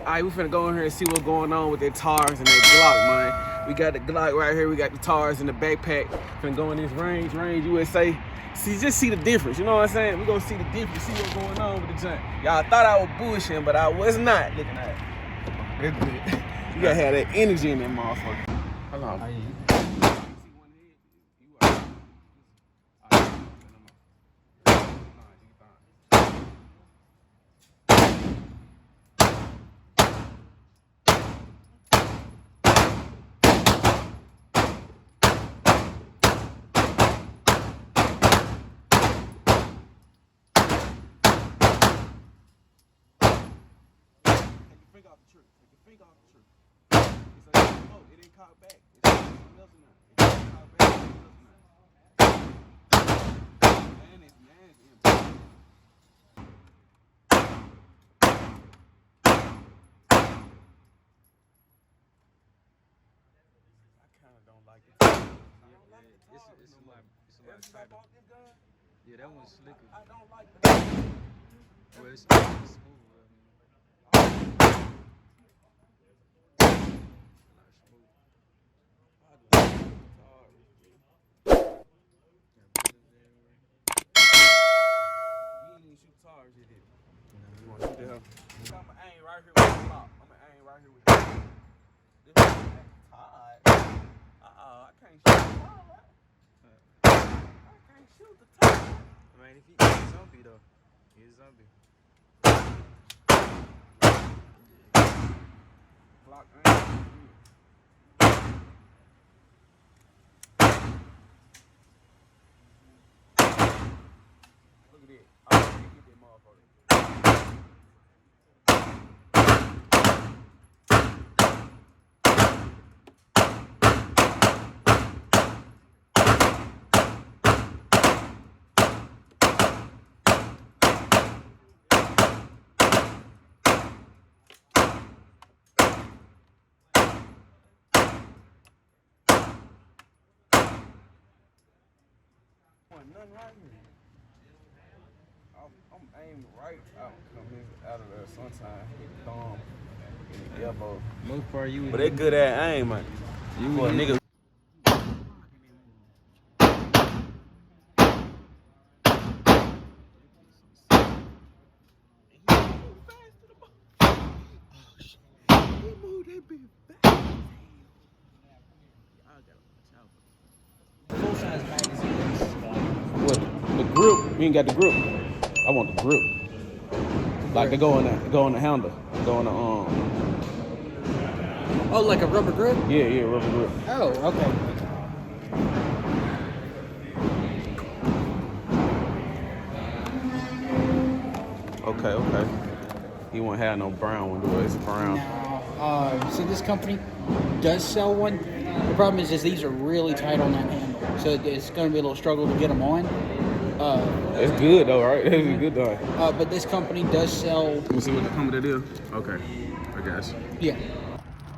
Alright, we finna go in here and see what's going on with that taurus and that Glock, man. We got the Glock right here, we got the taurus in the backpack. Finna go in this range USA. Just see the difference, you know what I'm saying? We gonna see the difference, see what's going on with the junk. Y'all thought I was bullshitting, but I was not. Looking at it. It's good. You gotta have that energy in that motherfucker. Hold on. Finger off the tree. Take your finger off the tree. It's like smoke. It ain't caught back. It's something else in there. It ain't caught back. It's something else in there. Man, it's empty. I kind of don't like it. It's a lot tighter. Yeah, that one's slicker. I don't like it. Well, it's smooth. I'ma aim right here with the block. I'ma aim right here with the block. This is tied. I can't shoot the top. I can't shoot the top. I mean, if he's a zombie though, he's a zombie. Block aim. Look at it. I can't hit that motherfucker. Nothing right here. I'm aiming right out, coming out of there sometimes. Hit the thumb, hit the elbow. Most part you. But they good at aim, man. You a nigga. What? The grip? You ain't got the grip. I want the grip. Like they go on the handle. Go on the Oh, like a rubber grip? Yeah, rubber grip. Oh, okay. Okay. He won't have no brown one, do it? It's brown. No. See, this company does sell one. The problem is these are really tight on that handle, so it's going to be a little struggle to get them on. It's good though, right? It's good though. But this company does sell. Let me see what the company that is. Okay, I guess. Yeah.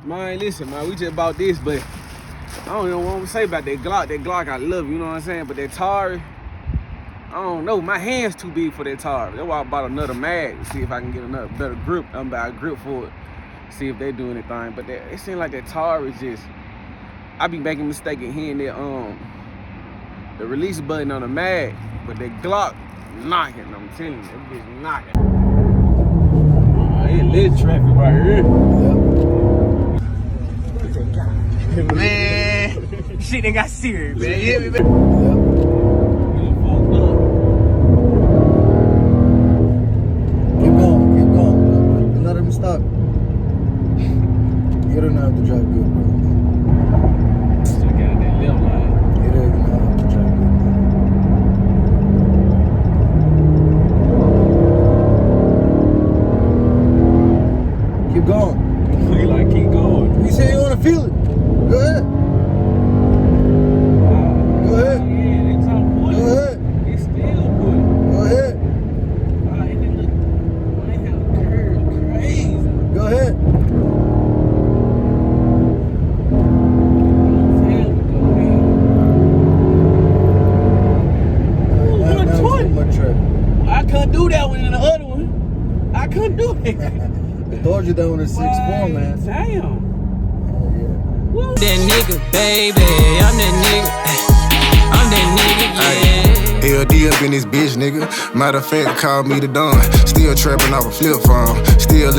Man, listen, man, we just bought this, but I don't know what I'm gonna say about that Glock. That Glock, I love, you know what I'm saying? But that taurus, I don't know. My hand's too big for that taurus. That's why I bought another mag to see if I can get another better grip. I'm buy a grip for it, see if they do anything. But it seems like that taurus just, I be making mistakes in hitting that the release button on the mag, but that Glock knocking. I'm telling you, that bitch knocking. It lit traffic right here. Yep. Man, shit done got serious, man. You hear me, man? Keep going. Let him stop. You don't know how to drive good, bro. Still got that little line. You don't even know how to drive good, bro. Keep going. You like keep going. You say you want to feel it. Go ahead. Go ahead. Yeah, it's on point. Go ahead. It's still good. Go ahead. And then look, man, how curve crazy. Go ahead. I couldn't do that one in the other one. I couldn't do it. I told you that still on the 6'4", man. Damn. Yeah. That nigga, baby, I'm that nigga. I'm that nigga, yeah. LD up in this bitch, nigga. Matter of fact, call me the Don. Still trapping off a flip phone. Still